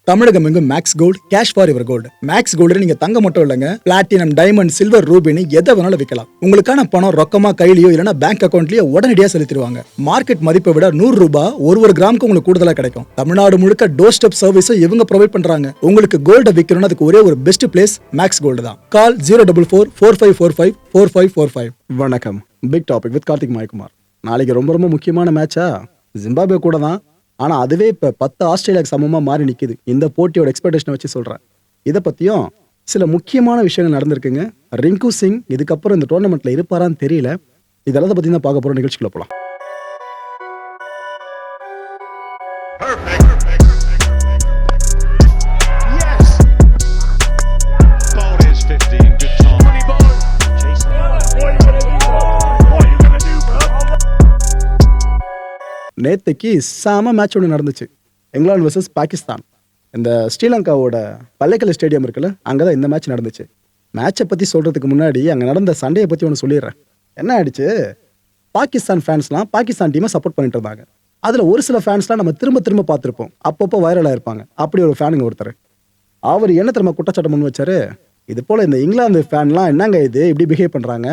தமிழகம் எங்கும் maths gold cash for your gold. Maths gold நீங்க தங்க மட்டும் இல்லைங்க, பிளாட்டினம், டைமண்ட், சில்வர், ரூபினி எதை வேணாலும் விற்கலாம். உங்களுக்கான பணம் ரொக்கமா கையிலயோ இல்லைன்னா பேங்க் அக்கௌண்ட்லயோ உடனடியாக செலுத்திடுவாங்க. மார்க்கெட் மதிப்பை விட 100 ரூபாய் ஒரு கிராமுக்கு உங்களுக்கு கூடுதலா கிடைக்கும். தமிழ்நாடு முழுக்க டோர் ஸ்டெப் சர்வீஸும் இவங்க ப்ரொவைட் பண்றாங்க. உங்களுக்கு கோல்ட விற்கணும்னா அதுக்கு ஒரே ஒரு பெஸ்ட் பிளேஸ் மேக்ஸ் கோல்டு தான். கால் 04445454545. வணக்கம். Big topic with Karthik Mayakumar. நாளைக்கு ரொம்ப ரொம்ப முக்கியமான மேட்சா ஜிம்பாப்வே கூட தான். ஆனால் அதுவே இப்போ 10 ஆஸ்திரேலியாவுக்கு சமமாக மாறி நிற்கிது. இந்த போட்டியோட எக்ஸ்பெக்டேஷனை வச்சு சொல்கிறேன். இதை பற்றியும் சில முக்கியமான விஷயங்கள் நடந்திருக்குங்க. ரிங்கு சிங் இதுக்கப்புறம் இந்த டோர்னமெண்ட்டில் இருப்பாரான்னு தெரியல. இதெல்லாம் பற்றி தான் பார்க்க போகிற நிகழ்ச்சிக்குள்ள போகலாம். நேற்றுக்கு செம மேட்ச் ஒன்று நடந்துச்சு. இங்கிலாந்து வர்சஸ் பாகிஸ்தான். இந்த ஸ்ரீலங்காவோட பள்ளிக்கலை ஸ்டேடியம் இருக்குல்ல, அங்கே தான் இந்த மேட்ச் நடந்துச்சு. மேட்சை பற்றி சொல்கிறதுக்கு முன்னாடி அங்கே நடந்த சண்டையை பற்றி ஒன்று சொல்லிடுறேன். என்ன ஆயிடுச்சு, பாகிஸ்தான் ஃபேன்ஸ்லாம் பாகிஸ்தான் டீமை சப்போர்ட் பண்ணிட்டு இருந்தாங்க. அதில் ஒரு சில ஃபேன்ஸ்லாம் நம்ம திரும்ப திரும்ப பார்த்துருப்போம், அப்பப்போ வைரலாக இருப்பாங்க. அப்படி ஒரு ஃபேனுங்க ஒருத்தர், அவர் என்ன திரும்ப குற்றச்சாட்டம் முன் வச்சாரு, இது போல் இந்த இங்கிலாந்து ஃபேன்லாம் என்னங்க இது இப்படி பிஹேவ் பண்ணுறாங்க,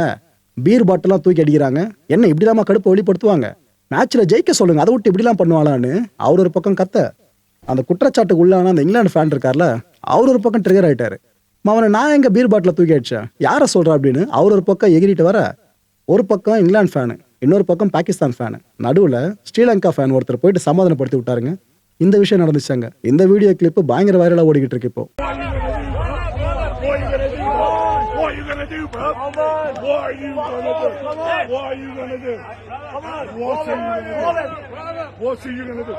பீர் பாட்டிலாம் தூக்கி அடிக்கிறாங்க, என்ன இப்படி இல்லாமல் கடுப்பை வெளிப்படுத்துவாங்க, மேட்ச்ல ஜெயிக்க சொல்லுங்க, அதை விட்டு இப்படிலாம் பண்ணுவாளான்னு அவர் ஒரு பக்கம் கத்த. அந்த குற்றச்சாட்டுக்கு உள்ளான அந்த இங்கிலாந்து ஃபேன் இருக்கார்ல, அவர் ஒரு பக்கம் ட்ரிகர் ஆயிட்டாரு. அவனை நான் எங்க பீர் பாட்டில தூக்கி அடிச்சேன், யாரை சொல்றா அப்படின்னு அவர் ஒரு பக்கம் எகிரிட்டு வர, ஒரு பக்கம் இங்கிலாந்து ஃபேனு, இன்னொரு பக்கம் பாகிஸ்தான் ஃபேனு, நடுவில் ஸ்ரீலங்கா ஃபேன் ஒருத்தர் போயிட்டு சமாதானப்படுத்தி விட்டாருங்க. இந்த விஷயம் நடந்துச்சாங்க. இந்த வீடியோ கிளிப்பு பயங்கர வைரலா ஓடிக்கிட்டு இருக்கு இப்போ. What are you gonna do?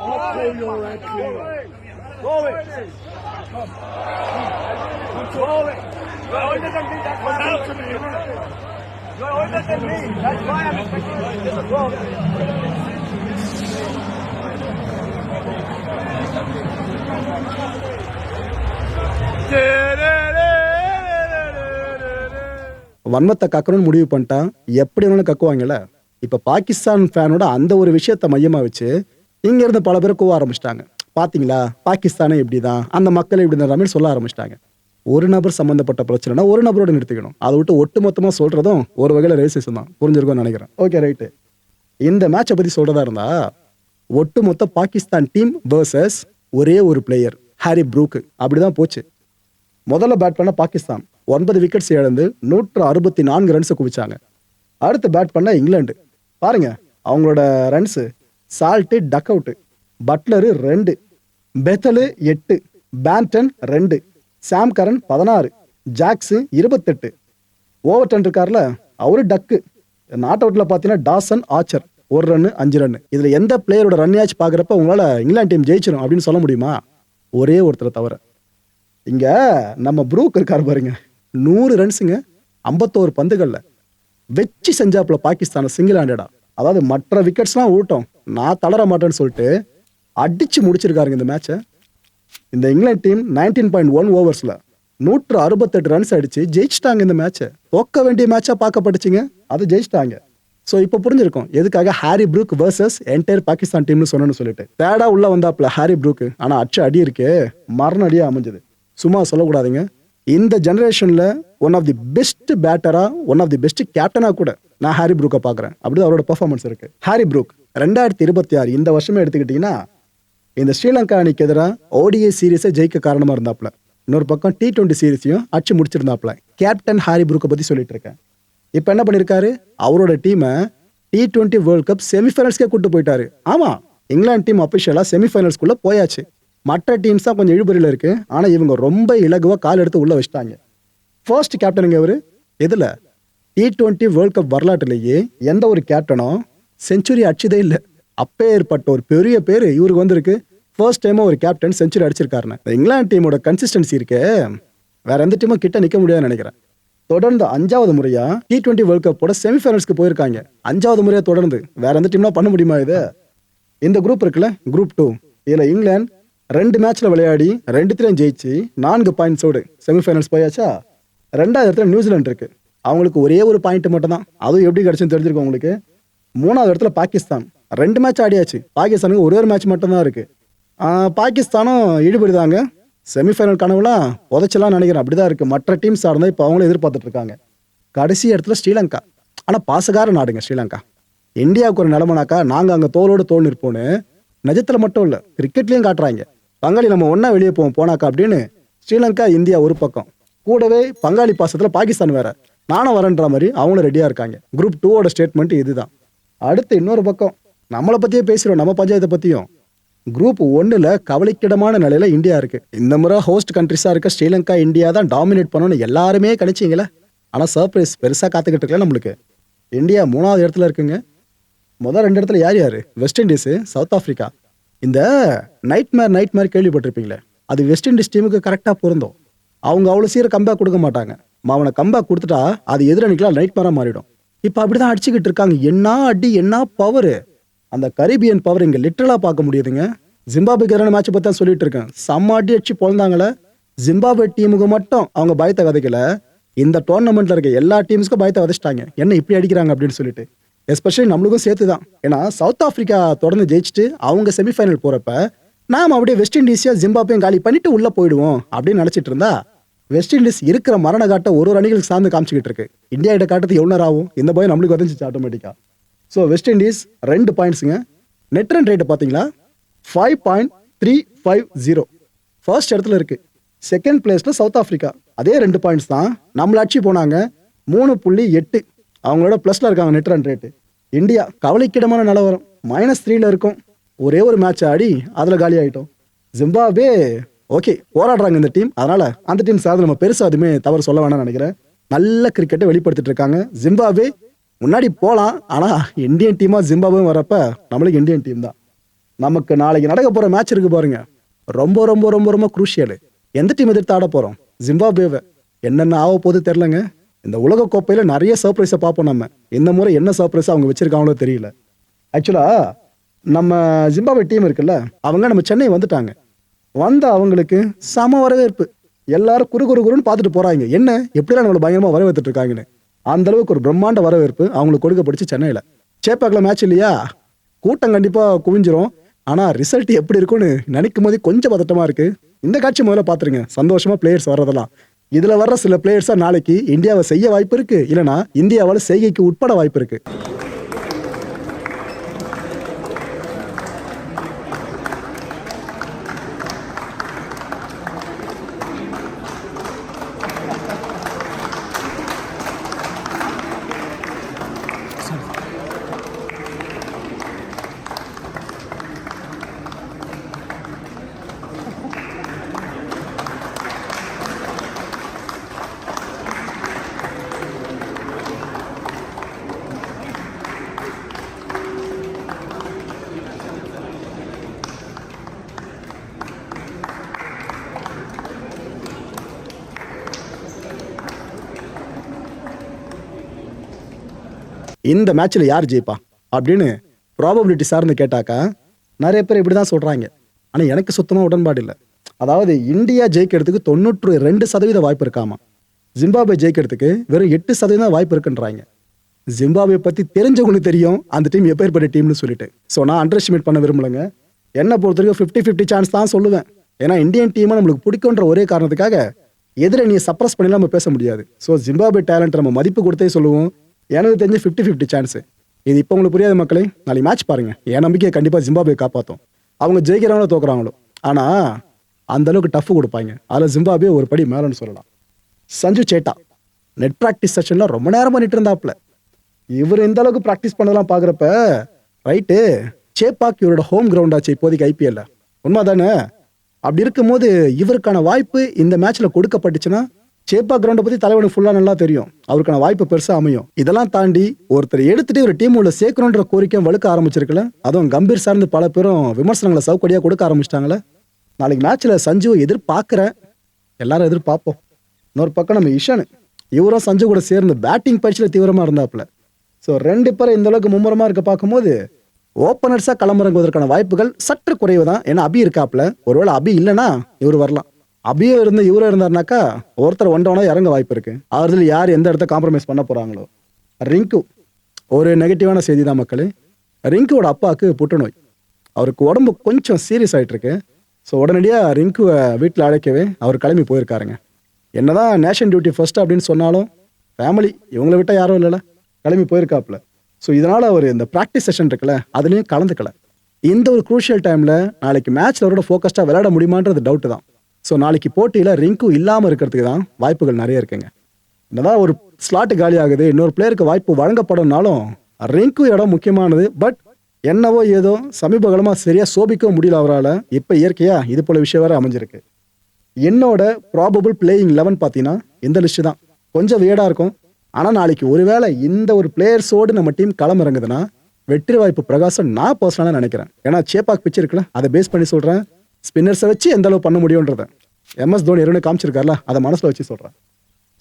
I'll pull your head clean. Roll it. Roll it. No, it doesn't mean that's what happened to me. No, it doesn't mean. That's why I'm expecting you to roll it. வன்மத்தை கக்கணும்னு முடிவு பண்ணிட்டா எப்படி வேணாலும் கக்குவாங்கல்ல. இப்போ பாகிஸ்தான் ஃபேனோட அந்த ஒரு விஷயத்தை மையமாக வச்சு இங்க இருந்து பல பேர் கூவ ஆரம்பிச்சிட்டாங்க. பார்த்தீங்களா, பாகிஸ்தானே இப்படி தான், அந்த மக்கள் இப்படி தான் மாதிரி சொல்ல ஆரம்பிச்சிட்டாங்க. ஒரு நபர் சம்மந்தப்பட்ட பிரச்சனைனா ஒரு நபரோட நிறுத்திக்கணும். அதை விட்டு ஒட்டு மொத்தமாக சொல்றதும் ஒரு வகையில் ரேசிசம் தான். புரிஞ்சிருக்கும்னு நினைக்கிறேன். Okay, right. இந்த மேட்சை பற்றி சொல்றதா இருந்தா, ஒட்டுமொத்த பாகிஸ்தான் டீம் வேர்சஸ் ஒரே ஒரு பிளேயர் ஹாரி ப்ரூக், அப்படிதான் போச்சு. முதல்ல பேட் பண்ண பாகிஸ்தான் 9 விக்கெட்ஸ் இழந்து 164 ரன்ஸை குவிச்சாங்க. அடுத்து பேட் பண்ண இங்கிலாந்து, பாருங்க அவங்களோட runs, Salt duck out, Butler 2, Bethell 8, Banton 2, Sam Curran 16, Jacks 28, Overton இருக்கார்ல அவரு டக்கு. நாட் அவுட்ல பார்த்தீங்கன்னா டாசன் ஆர்ச்சர் 1 ரன்னு 5 ரன்னு. இதுல எந்த பிளேயரோட ரன்யாச்சு பார்க்குறப்ப உங்களால இங்கிலாந்து டீம் ஜெயிச்சிடும் அப்படின்னு சொல்ல முடியுமா? ஒரே ஒருத்தரை தவிர. இங்க நம்ம ப்ரூக் இருக்காரு பாருங்க, 100 ரன்ஸுங்க 51 பந்துகள்ல வச்சு செஞ்சாப்புல பாகிஸ்தானை சிங்கிள் ஹேண்டடா. அதாவது மற்ற விக்கெட்ஸ்லாம் ஊட்டம், நான் தளர மாட்டேன்னு சொல்லிட்டு அடிச்சு முடிச்சிருக்காருங்க இந்த மேட்சை. இந்த இங்கிலாந்து டீம் 19.1 ஓவர்ஸ்ல 168 ரன்ஸ் அடிச்சு ஜெயிச்சிட்டாங்க இந்த மேட்சை. தோக்க வேண்டிய மேட்சா பார்க்கப்பட்டுச்சுங்க, அது ஜெயிச்சிட்டாங்க. ஸோ இப்போ புரிஞ்சிருக்கும் எதுக்காக Harry Brook versus entire Pakistan டீம்னு சொன்னேன்னு சொல்லிட்டு. தேடா உள்ள வந்தாப்புல ஹாரி ப்ரூக், ஆனா அச்சு அடி இருக்கே மரண அடியா அமைஞ்சது. சும்மா சொல்லக்கூடாதுங்க. இந்த ஜெனரேஷன்ல ஒன் ஆஃப் தி பெஸ்ட் பேட்டரா, ஒன் ஆஃப் தி பெஸ்ட் கேப்டனா கூட நான் ஹாரி ப்ரூக்கை பார்க்குறேன். அப்படிதான் அவரோட பெர்ஃபார்மன்ஸ் இருக்கு. ஹாரி ப்ரூக் 2026 இந்த வருஷமே எடுத்துக்கிட்டீங்கன்னா இந்த ஸ்ரீலங்கா அணிக்கு எதிராக ODI சீரீஸை ஜெயிக்க காரணமா இருந்தாப்ல. இன்னொரு பக்கம் T20 சீரீஸையும் அச்சு முடிச்சிருந்தாப்ல. கேப்டன் ஹாரி ப்ரூக்கை பத்தி சொல்லிட்டு இருக்கேன். இப்போ என்ன பண்ணிருக்காரு, அவரோட டீமை T20 வேர்ல்ட் கப் செமிஃபைனல்ஸ்க்கே கூட்டு போயிட்டாரு. ஆமா, இங்கிலாந்து டீம் அபிஷியலா செமிஃபைனல்ஸ்குள்ள போயாச்சு. மற்ற டீம்ஸ் தான் கொஞ்சம் இழுபறியில் இருக்கு. ஆனா இவங்க ரொம்ப இலகுவா கால் எடுத்து உள்ள வச்சிட்டாங்க. ஃபர்ஸ்ட் கேப்டனுங்க இவரு. எதுல T20 வேர்ல்ட் கப் வரலாற்றிலேயே எந்த ஒரு கேப்டனும் செஞ்சுரி அடிச்சதே இல்லை. அப்பே ஏற்பட்ட ஒரு பெரிய பேரு இவருக்கு வந்திருக்கு. ஃபர்ஸ்ட் டைமா ஒரு கேப்டன் செஞ்சுரி அடிச்சிருக்காருன்னு. இங்கிலாந்து டீமோட கன்சிஸ்டன்சி இருக்கு, வேற எந்த டீமும் கிட்ட நிக்க முடியாதுன்னு நினைக்கிறேன். தொடர்ந்து 5வது முறையா T20 வேர்ல்ட் கப்போட செமிஃபைனல்ஸ்க்கு போயிருக்காங்க. 5வது முறையா தொடர்ந்து வேற எந்த டீம்லாம் பண்ண முடியுமா இது? இந்த குரூப் இருக்குல்ல, குரூப் 2, இதுல இங்கிலாந்து 2 மேட்ச்ல விளையாடி 2த்திலையும் ஜெயிச்சு 4 பாயிண்ட்ஸோடு செமிஃபைனல்ஸ் போயாச்சா. 2வது இடத்துல நியூசிலாந்து இருக்கு, அவங்களுக்கு ஒரே ஒரு பாயிண்ட் மட்டும் தான். அதுவும் எப்படி கிடைச்சுன்னு தெரிஞ்சிருக்கும் உங்களுக்கு. 3வது இடத்துல பாகிஸ்தான் 2 மேட்ச் ஆடியாச்சு, பாகிஸ்தானுக்கு ஒரே ஒரு மேட்ச் மட்டும் தான் இருக்கு. பாகிஸ்தானும் ஈடுபடுதாங்க. செமிஃபைனல் கனவுலாம் புதைச்சலாம் நினைக்கிறேன். அப்படிதான் இருக்கு. மற்ற டீம்ஸ் இருந்தால் இப்போ அவங்களும் எதிர்பார்த்துட்டு இருக்காங்க. கடைசி இடத்துல ஸ்ரீலங்கா. ஆனால் பாசகார நாடுங்க ஸ்ரீலங்கா. இந்தியாவுக்கு ஒரு நிலமனாக்கா நாங்கள் அங்கே தோளோடு தோல் நிற்போன்னு நிஜத்தில் மட்டும் இல்லை கிரிக்கெட்லேயும் காட்டுறாங்க. பங்காளி நம்ம ஒன்றா வெளியே போனாக்கா அப்படின்னு ஸ்ரீலங்கா இந்தியா ஒரு பக்கம், கூடவே பங்காளி பாசத்தில் பாகிஸ்தான் வேற நானும் வரேன்ற மாதிரி அவங்களும் ரெடியாக இருக்காங்க. குரூப் 2 ஸ்டேட்மெண்ட் இதுதான். அடுத்து இன்னொரு பக்கம் நம்மளை பற்றியே பேசுகிறோம், நம்ம பஞ்சாயத்தை பற்றியும். குரூப் 1 கவலைக்கிடமான நிலையில இந்தியா இருக்கு. இந்த முறை ஹோஸ்ட் கண்ட்ரிஸா இருக்க ஸ்ரீலங்கா இந்தியா தான் டாமினேட் பண்ணணும்னு எல்லாருமே கணிச்சிங்களே. ஆனால் சர்ப்ரைஸ் பெருசாக காத்துக்கிட்டு இருக்கல நம்மளுக்கு. இந்தியா 3வது இடத்துல இருக்குங்க. முதல் 2 இடத்துல யார்? West Indies, south Africa. இந்த நைட் மேர் கேள்விப்பட்டிருப்பீங்களே, அது வெஸ்ட் இண்டீஸ் டீமுக்கு கரெக்டாக பொருந்தும். அவங்க அவ்வளோ சீர கம்பேக் கொடுக்க மாட்டாங்க. அவனை கம்பேக் கொடுத்துட்டா அது எதிரணிக்கெல்லாம் நைட் மேராக மாறிடும். இப்போ அப்படிதான் அடிச்சுக்கிட்டு இருக்காங்க. என்ன அடி, என்ன பவர்! அந்த கரீபியன் பவர் இங்கே லிட்டரலாக பார்க்க முடியுதுங்க. ஜிம்பாப்வேக்கு எதிரான மேட்சை பற்றி தான் சொல்லிட்டு இருக்கேன். செம்ம அடி அடிச்சு பொழுந்தாங்களே. ஜிம்பாப்வே டீமுக்கு மட்டும் அவங்க பயத்தை விதைக்கல, இந்த டோர்னமெண்ட்ல இருக்க எல்லா டீம்ஸ்க்கும் பயத்தை விதைச்சிட்டாங்க. என்ன இப்படி அடிக்கிறாங்க அப்படின்னு சொல்லிட்டு. எஸ்பெஷலி நம்மளுக்கும் சேர்த்து தான். ஏன்னா சவுத் ஆஃப்ரிக்கா தொடர்ந்து ஜெயிச்சுட்டு அவங்க செமிஃபைனல் போகிறப்ப நாம் அப்படியே வெஸ்ட் இண்டீஸையா ஜிம்பாப்வேயும் காலி பண்ணிட்டு உள்ளே போயிடுவோம் அப்படின்னு நினச்சிட்டு இருந்தா, வெஸ்ட் இண்டீஸ் இருக்கிற மரண காட்டை ஒரு அணிகளுக்கு சார்ந்து காமிச்சிக்கிட்டு இருக்கு. இந்தியா கிட்ட காட்டுறது எவ்வளோ நேரம் ஆகும்? இந்த பயம் நம்மளுக்கு வந்துச்சு ஆட்டோமேட்டிக்காக. ஸோ வெஸ்ட் இண்டீஸ் 2 பாயிண்ட்ஸுங்க. நெட் ரன் ரேட்டை பார்த்தீங்களா 5.350. ஃபர்ஸ்ட் இடத்துல இருக்கு. செகண்ட் பிளேஸ்ல சவுத் ஆஃப்ரிக்கா அதே 2 பாயிண்ட்ஸ் தான். நம்மள அடிச்சு போனாங்க 3.8. அவங்களோட ப்ளஸ்ல இருக்காங்க நெட் ரன் ரேட்டு. இந்தியா கவலைக்கிடமான நிலவரம் -3ல இருக்கும். ஒரே ஒரு மேட்ச் ஆடி அதில் காலி ஆகிட்டோம். ஜிம்பாப்வே ஓகே போராடுறாங்க இந்த டீம், அதனால அந்த டீம் சார்ந்து நம்ம பெருசாக அதுவுமே தவறு சொல்ல வேணாம்னு நினைக்கிறேன். நல்ல கிரிக்கெட்டை வெளிப்படுத்திட்டு இருக்காங்க. ஜிம்பாப்வே முன்னாடி போகலாம், ஆனால் இந்தியன் டீமாக ஜிம்பாப்வே வரப்ப நம்மளுக்கு இந்தியன் டீம் தான். நமக்கு நாளைக்கு நடக்க போகிற மேட்ச் இருக்கு பாருங்க, ரொம்ப ரொம்ப ரொம்ப ரொம்ப குரூஷியல். எந்த டீம் எதிர்த்து ஆட போகிறோம்? ஜிம்பாப்வேவை. என்னென்ன ஆக போகுது தெரிலங்க. இந்த உலக கோப்பையில் நிறைய சர்ப்ரைஸை பார்ப்போம் நம்ம. இந்த முறை என்ன சர்ப்ரைஸை அவங்க வச்சிருக்காங்களோ தெரியல. ஆக்சுவலாக நம்ம ஜிம்பாப்வே டீம் இருக்குல்ல, அவங்க நம்ம சென்னை வந்துட்டாங்க. வந்த அவங்களுக்கு சம வரவேற்பு. எல்லாரும் குறுன்னு பார்த்துட்டு போகிறாங்க. என்ன எப்படிலாம் நம்மளை பயங்கரமாக வரவேற்றுட்டு இருக்காங்கன்னு. அந்த அளவுக்கு ஒரு பிரம்மாண்ட வரவேற்பு அவங்களுக்கு கொடுக்கப்படுச்சு சென்னையில். சேப்பாக்கில் மேட்ச் இல்லையா, கூட்டம் கண்டிப்பாக குவிஞ்சிரும். ஆனால் ரிசல்ட் எப்படி இருக்குன்னு நினைக்கும் போது கொஞ்சம் பதட்டமாக இருக்குது. இந்த காட்சி முதல்ல பார்த்துருங்க. சந்தோஷமாக பிளேயர்ஸ் வர்றதெல்லாம். இதில் வர்ற சில பிளேயர்ஸாக நாளைக்கு இந்தியாவை செய்ய வாய்ப்பு இருக்குது, இல்லைனா இந்தியாவால் செய்கைக்கு உட்பட வாய்ப்பு இருக்குது. இந்த மேட்ச்ல யார் ஜெயிப்பா அப்படின்னு ப்ராபபிலிட்டி சார்ந்து கேட்டாக்கா நிறைய பேர் இப்படி தான் சொல்றாங்க. ஆனால் எனக்கு சுத்தமாக உடன்பாடு இல்லை. அதாவது இந்தியா ஜெயிக்கிறதுக்கு 92% வாய்ப்பு இருக்காமா, ஜிம்பாப்வே ஜெயிக்கிறதுக்கு வெறும் 8% வாய்ப்பு இருக்குன்றாங்க. ஜிம்பாப்வே பற்றி தெரிஞ்சவங்களுக்கு தெரியும் அந்த டீம் எப்பேற்பட்ட டீம்னு சொல்லிட்டு. ஸோ நான் அண்டர் எஸ்டிமேட் பண்ண விரும்பலைங்க. என்னை பொறுத்த வரைக்கும் 50-50 சான்ஸ் தான் சொல்லுவேன். ஏன்னா இந்தியன் டீமை நம்மளுக்கு பிடிக்குன்ற ஒரே காரணத்துக்காக எதிரணியை சப்ரஸ் பண்ணிலாம் நம்ம பேச முடியாது. ஸோ ஜிம்பாப்வே டேலண்ட் நம்ம மதிப்பு கொடுத்தே சொல்லுவோம். எனக்கு தெரிஞ்ச 50-50 சான்ஸு. இது இப்போ உங்களுக்கு புரியாத மக்களே, நாளைக்கு மேட்ச் பாருங்க. என் நம்பிக்கையை கண்டிப்பாக ஜிம்பாப்வே காப்பாற்றும். அவங்க ஜெயிக்கிறாங்களோ தோக்குறாங்களோ, ஆனால் அந்த அளவுக்கு டஃப் கொடுப்பாங்க. அதில் ஜிம்பாப்வே ஒரு படி மேலேன்னு சொல்லலாம். சஞ்சு சேட்டா நெட் ப்ராக்டிஸ் செஷனில் ரொம்ப நேரம் பண்ணிட்டு இருந்தாப்புல. இவர் இந்த அளவுக்கு ப்ராக்டிஸ் பண்ணதெல்லாம் பார்க்குறப்ப ரைட்டு, சேப்பாக் இவரோட ஹோம் கிரவுண்ட் ஆச்சு இப்போதைக்கு ஐபிஎல்ல. உண்மை தானே? அப்படி இருக்கும்போது இவருக்கான வாய்ப்பு இந்த மேட்ச்சில் கொடுக்கப்பட்டுச்சுன்னா சேப்பா கிரவுண்டை பற்றி தலைவனுக்கு ஃபுல்லாக நல்லா தெரியும். அவருக்கான வாய்ப்பு பெருசாக அமையும். இதெல்லாம் தாண்டி ஒருத்தர் எடுத்துட்டு ஒரு டீம் உள்ள சேர்க்கணுன்ற கோரிக்கை வலுக்க ஆரம்பிச்சிருக்கல. அதுவும் கம்பீர் சார்ந்து பல பேரும் விமர்சனங்களை சவுக்கடியாக கொடுக்க ஆரம்பிச்சிட்டாங்களே. நாளைக்கு மேட்ச்சில் சஞ்சுவை எதிர்பார்க்குறேன், எல்லாரும் எதிர்பார்ப்போம். இன்னொரு பக்கம் நம்ம இஷான், இவரும் சஞ்சு கூட சேர்ந்து பேட்டிங் பயிற்சியில் தீவிரமாக இருந்தாப்புல. ஸோ 2 பேரும் இந்த அளவுக்கு மும்முரமாக இருக்க பார்க்கும்போது ஓப்பனர்ஸாக களமிறங்குவதற்கான வாய்ப்புகள் சற்று குறைவு தான். ஏன்னா அபி இருக்காப்புல. ஒருவேளை அபி இல்லைன்னா இவர் வரலாம். அபியோ இருந்து இவரோ இருந்தாருனாக்கா ஒருத்தர் ஒன்றவனா இறங்க வாய்ப்பு இருக்கு. அவர்கள் யார் எந்த இடத்த காம்ப்ரமைஸ் பண்ண போறாங்களோ. ரிங்கு ஒரு நெகட்டிவான செய்தி தான் மக்களே. ரிங்குவோட அப்பாவுக்கு புற்றுநோய். அவருக்கு உடம்பு கொஞ்சம் சீரியஸ் ஆயிட்டு இருக்கு. ஸோ உடனடியாக ரிங்குவை வீட்டில் அழைக்கவே அவர் கிளம்பி போயிருக்காருங்க. என்னதான் நேஷன் டியூட்டி ஃபர்ஸ்ட் அப்படின்னு சொன்னாலும் ஃபேமிலி இவங்களை விட்டால் யாரும் இல்லைல்ல, கிளம்பி போயிருக்காப்புல. ஸோ இதனால் அவர் இந்த ப்ராக்டிஸ் செஷன் இருக்குல்ல அதுலேயும் கலந்துக்கல. இந்த ஒரு குரூஷியல் டைமில் நாளைக்கு மேட்ச்சில் அவரோட ஃபோக்கஸ்டாக விளையாட முடியுமான்றது டவுட்டு தான். ஸோ நாளைக்கு போட்டியில் ரிங்கு இல்லாமல் இருக்கிறதுக்கு தான் வாய்ப்புகள் நிறைய இருக்குங்க. என்னதான் ஒரு ஸ்லாட்டு காலி ஆகுது, இன்னொரு பிளேயருக்கு வாய்ப்பு வழங்கப்படும்னாலும் ரிங்கு இடம் முக்கியமானது. பட் என்னவோ ஏதோ சமீப காலமாக சரியாக சோபிக்கவும் முடியல அவரால். இப்போ இயற்கையாக இது போல விஷயம் வேறு அமைஞ்சிருக்கு. என்னோட ப்ராபபிள் பிளேயிங் 11 பார்த்தீங்கன்னா இந்த லிஸ்ட்டு தான். கொஞ்சம் வியடாக இருக்கும். ஆனால் நாளைக்கு ஒருவேளை இந்த ஒரு பிளேயர்ஸோடு நம்ம டீம் களம் இறங்குதுன்னா வெற்றி வாய்ப்பு பிரகாசம் நான் பர்சனலாக நினைக்கிறேன். ஏன்னா சேப்பாக் பிச்சு இருக்குல்ல, அதை பேஸ் பண்ணி சொல்கிறேன். ஸ்பின்னர்ஸை வச்சு எந்த அளவு பண்ண முடியுன்றதை MS தோனி ஏற்கனவே காமிச்சிருக்காருல, அதை மனசில் வச்சு சொல்கிறேன்.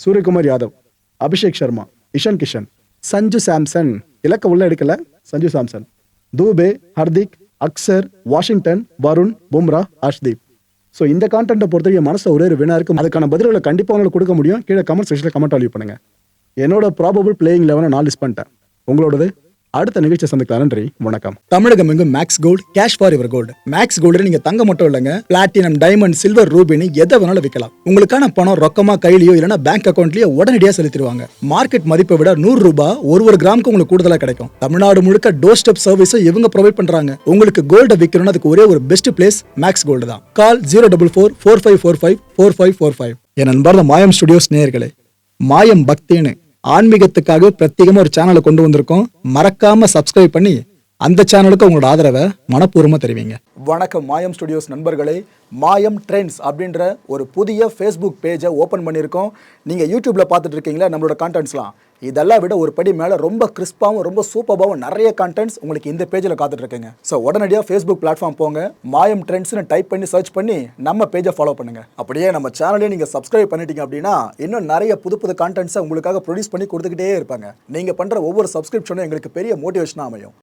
சூரியகுமார் யாதவ், அபிஷேக் சர்மா, இஷான் கிஷன், சஞ்சு சாம்சன், இலக்க உள்ள எடுக்கல, சஞ்சு சாம்சன், தூபே, ஹர்திக், அக்சர், வாஷிங்டன், வருண், பும்ரா, ஹர்ஷ்தீப். ஸோ இந்த கான்டென்ட்டை பொறுத்தவரைக்கும் மனசில் ஒரே ஒரு வினா இருக்கும். அதுக்கான பதில்களை கண்டிப்பாக உங்களுக்கு கொடுக்க முடியும். கீழே கமெண்ட் செக்ஷனில் கமெண்ட் லீவ் பண்ணுங்க. என்னோட ப்ராபபிள் பிளேயிங் 11 நான் லிஸ்ட் பண்ணிட்டேன். உங்களோடது அடுத்த நிகழ்ச்சி சந்திக்கலாம். நன்றி, வணக்கம். தமிழகம் எங்கும் maths gold, cash for your gold. Maths gold நீங்க தங்க மட்டும் இல்லைங்க, பிளாட்டினம், டைமண்ட், சில்வர், ரூபினி எதை வேணாலும் விற்கலாம். உங்களுக்கான பணம் ரொக்கமா கையிலயோ இல்லைன்னா பேங்க் அக்கௌண்ட்லயோ உடனடியாக செலுத்திடுவாங்க. மார்க்கெட் மதிப்பை விட 100 ரூபாய் ஒரு கிராமுக்கு உங்களுக்கு கூடுதலா கிடைக்கும். தமிழ்நாடு முழுக்க டோர் ஸ்டெப் சர்வீஸை இவங்க ப்ரொவைட் பண்றாங்க. உங்களுக்கு கோல்ட விற்கணும்னு அதுக்கு ஒரே ஒரு பெஸ்ட் பிளேஸ் மேக்ஸ் கோல்டு தான். கால் 04445454545. என் அன்பார்ந்த மாயம் ஸ்டுடியோஸ் நேயர்களே, மாயம் பக்தின்னு ஆன்மீகத்துக்காக பிரத்யேகமா ஒரு சேனலை கொண்டு வந்திருக்கோம். மறக்காம சப்ஸ்கிரைப் பண்ணி அந்த சேனலுக்கு உங்களோட ஆதரவை மனப்பூர்வமா தெரிவிங்க. வணக்கம் மாயம் ஸ்டுடியோஸ் நண்பர்களே. மாயம் ட்ரெண்ட்ஸ் அப்படின்ற ஒரு புதிய ஃபேஸ்புக் பேஜை ஓப்பன் பண்ணியிருக்கோம். நீங்கள் யூடியூப்பில் பார்த்துட்டு இருக்கீங்களா நம்மளோட கான்டென்ட்ஸ்லாம், இதெல்லாம் விட ஒரு படி மேலே ரொம்ப கிறிஸ்பாகவும் ரொம்ப சூப்பராகவும் நிறைய கான்டென்ட்ஸ் உங்களுக்கு இந்த பேஜில் காத்துட்ருக்குங்க. ஸோ உடனடியாக ஃபேஸ்புக் பிளாட்ஃபார்ம் போங்க, மாயம் ட்ரெண்ட்ஸ்னு டைப் பண்ணி சர்ச் பண்ணி நம்ம பேஜை ஃபாலோ பண்ணுங்கள். அப்படியே நம்ம சேனலையும் நீங்கள் சப்ஸ்கிரைப் பண்ணிட்டீங்க அப்படின்னா இன்னும் நிறைய புது கான்டென்ட்ஸை உங்களுக்காக ப்ரொடியூஸ் பண்ணி கொடுத்துக்கிட்டே இருப்பாங்க. நீங்கள் பண்ணுற ஒவ்வொரு சப்ஸ்கிரிப்ஷனும் எங்களுக்கு பெரிய மோட்டிவேஷனாக அமையும்.